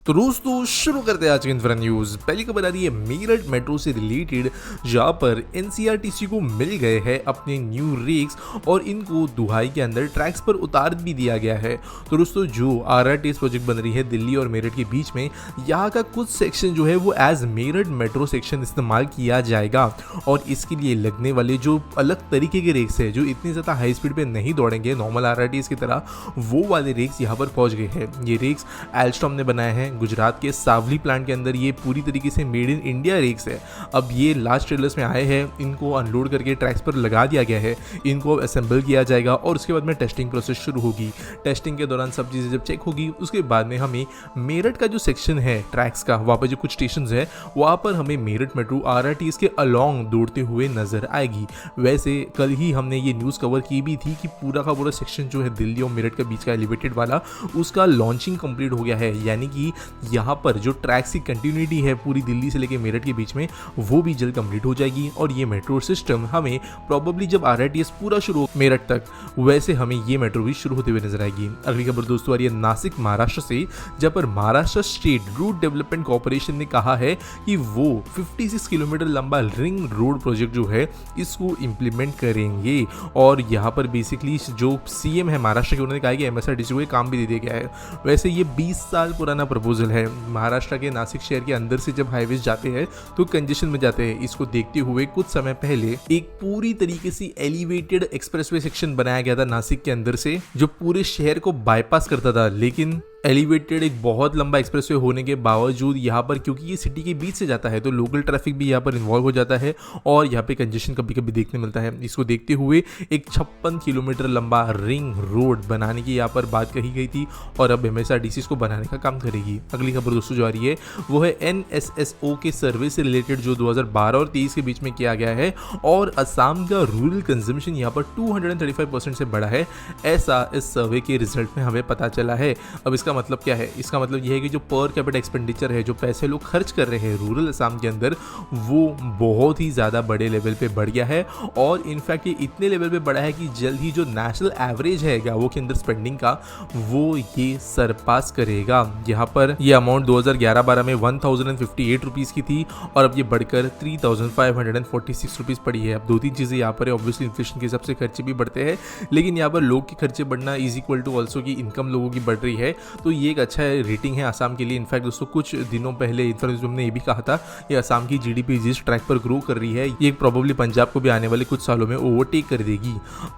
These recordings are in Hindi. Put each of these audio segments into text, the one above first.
तो दोस्तों शुरू करते हैं आज की इन्फो न्यूज। पहली खबर आ रही है मेरठ मेट्रो से रिलेटेड, जहां पर एनसीआरटीसी को मिल गए हैं अपने न्यू रेक्स और इनको दुहाई के अंदर ट्रैक्स पर उतार भी दिया गया है। तो दोस्तों जो आरआरटीएस प्रोजेक्ट बन रही है दिल्ली और मेरठ के बीच में, यहाँ का कुछ सेक्शन जो है वो एज मेरठ मेट्रो सेक्शन इस्तेमाल किया जाएगा और इसके लिए लगने वाले जो अलग तरीके के रेक्स है जो इतनी ज़्यादा हाई स्पीड पे नहीं दौड़ेंगे नॉर्मल आरआरटीएस की तरह, वो वाले रेक्स यहाँ पर पहुँच गए हैं। ये रेक्स एल्स्टॉम ने बनाए हैं गुजरात के सावली प्लांट के अंदर। ये पूरी तरीके से मेड इन इंडिया रेक्स है। अब ये लास्ट ट्रेलर्स में आए हैं, इनको अनलोड करके ट्रैक्स पर लगा दिया गया है, इनको असेंबल किया जाएगा और उसके बाद में टेस्टिंग प्रोसेस शुरू होगी। टेस्टिंग के दौरान सब चीज़ें जब चेक होगी उसके बाद में हमें मेरठ का जो सेक्शन है ट्रैक्स का, वहाँ पर जो कुछ स्टेशन है वहाँ पर हमें मेरठ मेट्रो आरआरटीएस के अलॉन्ग दौड़ते हुए नजर आएगी। वैसे कल ही हमने ये न्यूज़ कवर की भी थी कि पूरा का पूरा सेक्शन जो है दिल्ली और मेरठ के बीच का एलिवेटेड वाला, उसका लॉन्चिंग कंप्लीट हो गया है। यानी कि यहाँ पर जो ट्रैक्स की कंटिन्यूटी है पूरी दिल्ली से लेकर मेरठ के बीच में, वो भी जल्द कंप्लीट हो जाएगी और ये मेट्रो सिस्टम हमें प्रॉबेबली जब आरआरटीएस पूरा शुरू हो मेरठ तक, वैसे हमें ये मेट्रो भी शुरू होते हुए नजर आएगी। अगली खबर दोस्तों आ रही है नासिक महाराष्ट्र से, जहाँ पर Maharashtra state route development corporation ने कहा है कि वो 56 किलोमीटर लंबा रिंग रोड प्रोजेक्ट जो है इसको इम्प्लीमेंट करेंगे। और यहाँ पर बेसिकली जो सीएम है महाराष्ट्र के, उन्होंने कहा कि एमएसआरटीसी को काम भी दे दिया गया है। वैसे ये 20 साल पुराना प्रपोजल है। महाराष्ट्र के नासिक शहर के अंदर से जब हाईवेज जाते हैं तो कंजेशन में जाते हैं। इसको देखते हुए कुछ समय पहले एक पूरी तरीके से एलिवेटेड एक्सप्रेसवे सेक्शन बनाया गया था नासिक के अंदर से, जो पूरे शहर को बाईपास करता था। लेकिन एलिवेटेड एक बहुत लंबा एक्सप्रेसवे होने के बावजूद यहाँ पर, क्योंकि ये सिटी के बीच से जाता है, तो लोकल ट्रैफिक भी यहाँ पर इन्वॉल्व हो जाता है और यहाँ पे कंजेशन कभी कभी देखने मिलता है। इसको देखते हुए एक 56 किलोमीटर लंबा रिंग रोड बनाने की यहाँ पर बात कही गई थी और अब एमएसआरटीसी इसको बनाने का काम करेगी। अगली खबर दोस्तों जो आ रही है वो है एनएसएसओ के सर्वे से रिलेटेड, जो 2012 और 23 के बीच में किया गया है और असम का रूरल कंजम्पशन यहाँ पर 235% से बढ़ा है, ऐसा इस सर्वे के रिजल्ट में हमें पता चला है। अब इसका मतलब क्या है? इसका मतलब यह है कि जो पर कैपिटा एक्सपेंडिचर है, जो पैसे लोग खर्च कर रहे हैं रूरल असम के अंदर, वो बहुत ही ज़्यादा बड़े लेवल पे बढ़ गया है और इनफैक्ट ये इतने लेवल पे बढ़ा है कि जल्द ही जो नेशनल एवरेज है गाँवों के अंदर स्पेंडिंग का, वो ये सरपास करेगा। यहाँ पर ये अमाउंट 2011-12 में 1058 रुपीज़ की थी और अब ये बढ़कर 3546 रुपीज़ पड़ी है। अब दो तीन चीज़ें यहाँ पर है, ऑब्वियसली इन्फ्लेशन के हिसाब से खर्चे भी बढ़ते हैं, लेकिन यहाँ पर लोग के खर्चे बढ़ना इज इक्वल टू ऑल्सो की इनकम लोगों की बढ़ रही है, तो ये एक अच्छा रेटिंग है आसाम के लिए। इनफैक्ट दोस्तों कुछ दिनों पहले इन्फॉर्मेशन हमने ये भी कहा था कि आसाम की जीडीपी जिस ट्रैक पर ग्रो कर रही है, ये प्रोबेबली पंजाब को भी आने वाले कुछ सालों में ओवरटेक कर देगी।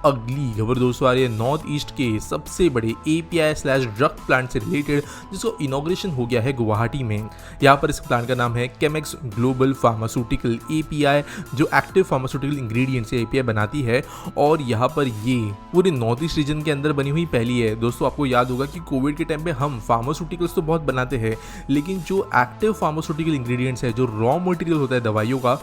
अगली खबर दोस्तों आ रही है नॉर्थ ईस्ट के सबसे बड़े API/ड्रग प्लांट से रिलेटेड, जिसको इनॉग्रेशन हो गया है गुवाहाटी में। यहाँ पर इस प्लांट का नाम है केमेक्स ग्लोबल फार्मास्यूटिकल API, जो एक्टिव फार्मास्यूटिकल इंग्रेडिएंट से API बनाती है और यहाँ पर ये पूरे नॉर्थ ईस्ट रीजन के अंदर बनी हुई पहली है। दोस्तों आपको याद होगा कि कोविड के टाइम पे हम फार्मास्यूटिकल्स तो बहुत बनाते हैं, लेकिन जो एक्टिव फार्मास्यूटिकल इंग्रेडिएंट्स है, जो रॉ मटेरियल होता है दवाइयों का,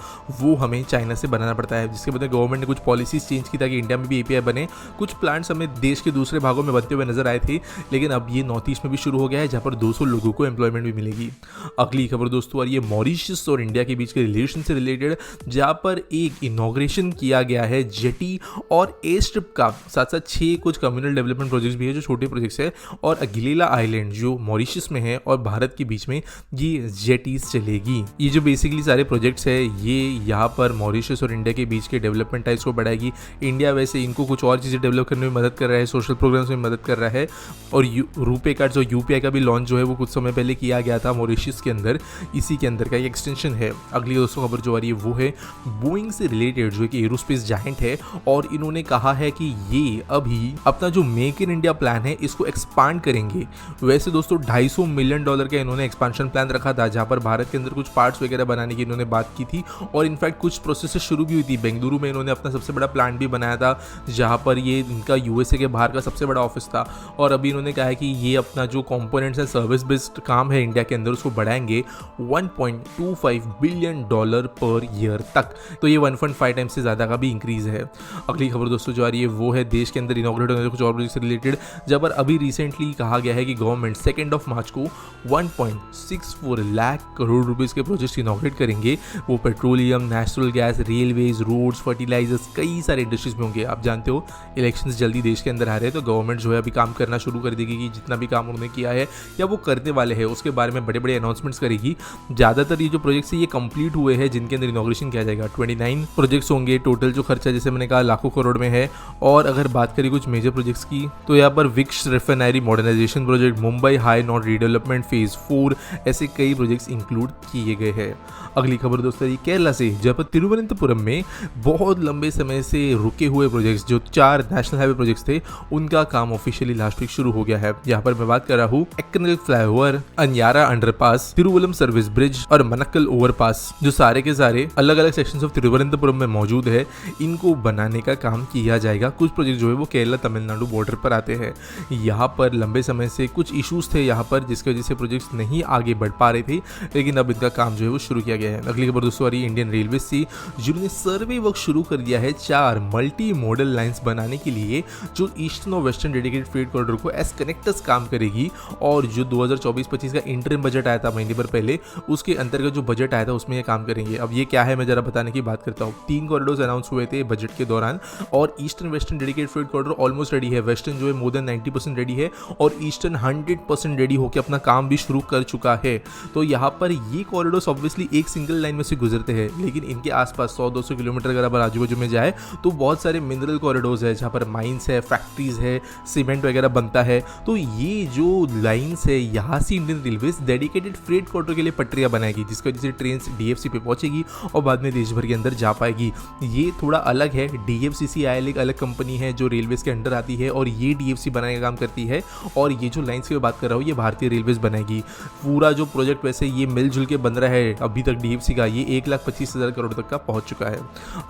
वो हमें चाइना से बनाना पड़ता है, जिसके बाद गवर्नमेंट ने कुछ पॉलिसीज चेंज की ताकि इंडिया में भी API बने। कुछ प्लांट्स हमें देश के दूसरे भागों में बनते हुए नजर आए थे, लेकिन अब ये नॉर्थ ईस्ट में भी शुरू हो गया है, जहाँ पर 200 लोगों को एम्प्लॉयमेंट भी मिलेगी। अगली खबर दोस्तों आ रही है मॉरिशस और इंडिया के बीच के रिलेशन से रिलेटेड, जहाँ पर एक इनॉग्रेशन किया गया है जेटी और एयर स्ट्रिप का, साथ साथ 6 कुछ कम्युनल डेवलपमेंट प्रोजेक्ट्स भी है जो छोटे प्रोजेक्ट्स है, और अगिलेला आइलैंड जो मॉरिशस में है और भारत के बीच में ये जेटीज चलेगी। ये जो बेसिकली सारे प्रोजेक्ट्स है, ये यहाँ पर मॉरिशस और इंडिया के बीच के डेवलपमेंट टाइप्स को बढ़ाएगी। इंडिया वैसे इनको कुछ और चीज़ें डेवलप करने में मदद कर रहा है, सोशल प्रोग्राम्स में मदद कर रहा है, और रुपे कार्ड जो UPI का भी लॉन्च जो है वो कुछ समय पहले किया गया था मॉरिशस के अंदर, इसी के अंदर का एक एक्सटेंशन है। अगली दोस्तों खबर जो आ रही है वो है बोइंग से रिलेटेड, जो एक एरोस्पेस जायंट है और इन्होंने कहा है कि ये अभी अपना जो मेक इन इंडिया प्लान है इसको एक्सपांड करेंगे। वैसे दोस्तों $250 मिलियन का इन्होंने एक्सपांशन प्लान रखा था, जहां पर भारत के अंदर कुछ पार्ट्स वगैरह बनाने की इन्होंने बात की थी और इनफैक्ट कुछ प्रोसेस शुरू भी हुई थी। बेंगलुरु में इन्होंने अपना सबसे बड़ा प्लांट भी बनाया था, जहां पर ये इनका USA के बाहर का सबसे बड़ा ऑफिस था, और अभी इन्होंने कहा है कि ये अपना जो कंपोनेंट्स है, सर्विस बेस्ड काम है इंडिया के अंदर, उसको बढ़ाएंगे $1.25 बिलियन पर ईयर तक। तो ये 1.5 टाइम्स से ज़्यादा का भी इंक्रीज है। अगली खबर दोस्तों जो आ रही है वो है देश के अंदर इनॉग्रेट होने कुछ और प्रोजेक्ट से रिलेटेड, जहाँ पर अभी रिसेंटली कहा गया है कि की गवर्नमेंट 2 मार्च को 1.64 लाख करोड़ रुपीस के प्रोजेक्ट्स इनॉग्रेट करेंगे। वो petroleum, natural gas, railways, roads, fertilizers, कई सारे इंडस्ट्रीज में होंगे। आप जानते हो इलेक्शंस जल्दी देश के अंदर आ रहे हैं, तो गवर्नमेंट जो है अभी काम करना शुरू कर देगी कि जितना भी काम उन्होंने किया है या वो करने वाले हैं उसके बारे में बड़े बड़े अनाउंसमेंट्स करेगी। ज़्यादातर ये जो प्रोजेक्ट्स है ये कंप्लीट हुए हैं जिनके अंदर इनॉग्रेशन किया जाएगा। 29 प्रोजेक्ट्स होंगे। टोटल जो खर्चा जैसे मैंने कहा लाखों करोड़ में है। और अगर बात करें कुछ मेजर प्रोजेक्ट्स की तो यहाँ पर विक्स refinery modernization project, Mumbai high north redevelopment phase 4, ऐसे कई प्रोजेक्ट्स इंक्लूड किए गए हैं। अगली खबर दोस्तों ये केरला से, जहाँ पर तिरुवनंतपुरम में बहुत लंबे समय से रुके हुए प्रोजेक्ट्स जो 4 नेशनल हाईवे प्रोजेक्ट्स थे उनका काम ऑफिशियली लास्ट वीक शुरू हो गया है। यहाँ पर मैं बात कर रहा हूँ Ekkanal flyover, Anayara underpass, Thiruvallam service bridge और मनक्कल ओवरपास, जो सारे के सारे अलग अलग सेक्शंस ऑफ तिरुवनंतपुरम में मौजूद है। इनको बनाने का काम किया जाएगा। कुछ प्रोजेक्ट जो है वो केरला तमिलनाडु बॉर्डर पर आते हैं। यहाँ पर लंबे समय से कुछ इश्यूज थे यहाँ पर जिसकी वजह से प्रोजेक्ट्स नहीं आगे बढ़ पा रहे थे, लेकिन अब इनका काम जो है वो शुरू किया गया है। अगली खबर दोस्तों आ रही है इंडियन रेलवे से, जिन्होंने सर्वे वर्क शुरू कर दिया है 4 मल्टी मॉडल लाइंस बनाने के लिए, जो ईस्टर्न और वेस्टर्न डेडिकेटेड फ्रेट कॉरिडोर को एज कनेक्टर्स काम करेगी। और जो 2024-25 का इंटरिम बजट आया था महीने भर पहले, उसके अंतर्गत जो बजट आया था उसमें ये काम करेंगे। अब ये क्या है मैं जरा बताने की बात करता हूँ। 3 कॉरिडोर्स अनाउंस हुए थे बजट के दौरान और eastern western dedicated freight corridor almost ready है। वेस्टर्न जो है मोर देन 90% रेडी है और ईस्टर्न 100% रेडी होकर अपना काम भी शुरू कर चुका है। तो यहाँ पर ये कॉरिडोर्स ऑब्वियसली एक सिंगल लाइन में से गुजरते हैं, लेकिन इनके आसपास 100-200 किलोमीटर अगर आप आजू बाजू में जाए तो बहुत सारे मिनरल कॉरिडोर्स है जहाँ पर माइंस है, फैक्ट्रीज है, सीमेंट वगैरह बनता है। तो ये जो लाइन्स है यहाँ से Indian railway dedicated freight corridor के लिए पटरियाँ बनाएगी, जिसकी वजह से ट्रेन डीएफसी पे पहुंचेगी और बाद में देश भर के अंदर जा पाएगी। ये थोड़ा अलग है। DFCCIL एक अलग कंपनी है जो रेलवेज के अंडर आती है और ये DFC बनाने का काम करती है। और ये जो लाइन्स की बात कर रहा हूँ ये भारतीय रेलवेज बनाएगी। पूरा जो प्रोजेक्ट वैसे ये मिलजुल के बन रहा है अभी तक DFC का, ये 1,25,000 करोड़ तक का पहुंच चुका है।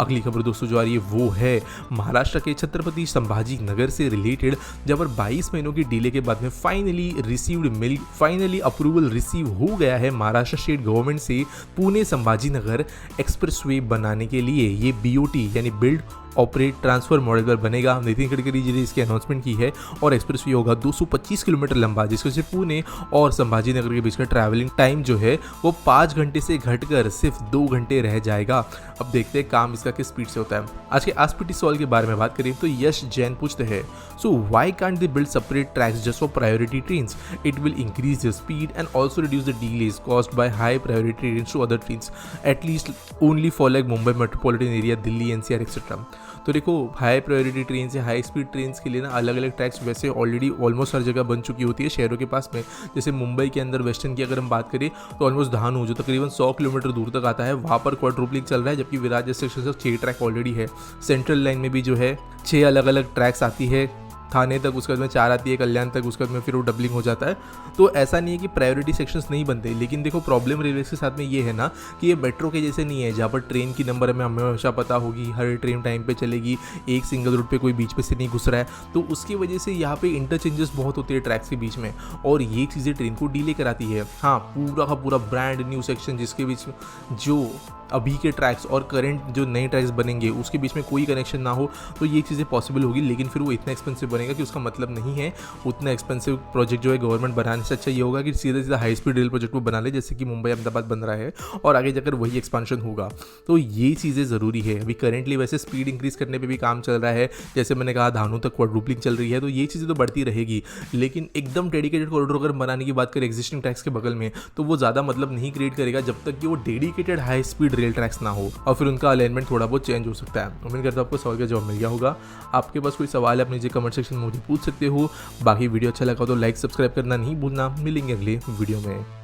अगली खबर दोस्तों जो आ रही है वो है महाराष्ट्र के छत्रपति संभाजी नगर से रिलेटेड, जहाँ पर 22 महीनों की डिले के बाद में फाइनली अप्रूवल रिसीव हो गया है महाराष्ट्र स्टेट गवर्नमेंट से पुणे संभाजी नगर एक्सप्रेसवे बनाने के लिए। ये BOT यानी बिल्ड ऑपरेट ट्रांसफर मॉडल पर बनेगा। नितिन गडकरी जी ने इसकी अनाउंसमेंट की है और एक्सप्रेसवे होगा 225 किलोमीटर लंबा, जिसकी वजह से पुणे और संभाजी नगर के बीच का ट्रैवलिंग टाइम जो है वो 5 घंटे से घटकर सिर्फ 2 घंटे रह जाएगा। अब देखते हैं काम इसका किस स्पीड से होता है। आज के आस्पिटी सवाल के बारे में बात करें तो यश जैन पूछते हैं, so why can't they build separate tracks just for priority trains? It will increase the speed and also reduce the delays caused by high priority trains to other trains, at least only for like Mumbai metropolitan area, Delhi NCR etcetera. तो देखो हाई प्रायोरिटी ट्रेन या हाई स्पीड ट्रेन के लिए ना अलग अलग ट्रैक्स वैसे ऑलरेडी ऑलमोस्ट हर जगह बन चुकी होती है शहरों के पास में। जैसे मुंबई के अंदर वेस्टर्न की अगर हम बात करें तो ऑलमोस्ट धानू जो तकरीबन 100 किलोमीटर दूर तक आता है, वहाँ पर क्वाड्रुपलिंग चल रहा है, जबकि विराट जैसे सेक्शन से 6 ट्रैक ऑलरेडी है। सेंट्रल लाइन में भी जो है 6 अलग अलग ट्रैक्स आती है, थाने तक, उसके बाद में 4 आती है, कल्याण तक, उसके बाद में फिर वो डबलिंग हो जाता है। तो ऐसा नहीं है कि प्रायोरिटी सेक्शंस नहीं बनते, लेकिन देखो प्रॉब्लम रेलवे के साथ में ये है ना कि ये मेट्रो के जैसे नहीं है जहाँ पर ट्रेन की नंबर हमें हमेशा पता होगी, हर ट्रेन टाइम पे चलेगी, एक सिंगल रूट पे कोई बीच पे से नहीं घुस रहा है। तो उसकी वजह से यहाँ पे इंटरचेंजेस बहुत होते हैं ट्रैक्स के बीच में और ये चीज़ें ट्रेन को डिले कराती है। हाँ, पूरा का पूरा ब्रांड न्यू सेक्शन जिसके बीच में जो अभी के ट्रैक्स और करंट जो नए ट्रैक्स बनेंगे उसके बीच में कोई कनेक्शन ना हो तो ये चीज़ें पॉसिबल होगी, लेकिन फिर वो इतना एक्सपेंसिव बनेगा कि उसका मतलब नहीं है। उतना एक्सपेंसिव प्रोजेक्ट जो है गवर्नमेंट बनाने से अच्छा ये होगा कि सीधा सीधा हाई स्पीड रेल प्रोजेक्ट को बना ले, जैसे कि मुंबई अहमदाबाद बन रहा है और आगे जाकर वही एक्सपांशन होगा। तो ये चीज़ें ज़रूरी है। अभी करेंटली वैसे स्पीड इंक्रीज़ करने पर भी काम चल रहा है, जैसे मैंने कहा धानू तक क्वाड्रुपलिंग चल रही है, तो ये चीज़ें तो बढ़ती रहेगी। लेकिन एकदम डेडिकेटेड कॉरिडोर अगर बनाने की बात करें एग्जिस्टिंग ट्रैक्स के बगल में, तो वो ज़्यादा मतलब नहीं क्रिएट करेगा जब तक कि वो dedicated high speed rail tracks ना हो और फिर उनका अलाइनमेंट थोड़ा बहुत चेंज हो सकता है। उम्मीद करता हूं आपको सवाल का जवाब मिल गया होगा। आपके पास कोई सवाल है आप नीचे कमेंट सेक्शन में मुझे पूछ सकते हो। बाकी वीडियो अच्छा लगा तो लाइक सब्सक्राइब करना नहीं भूलना। मिलेंगे अगले वीडियो में।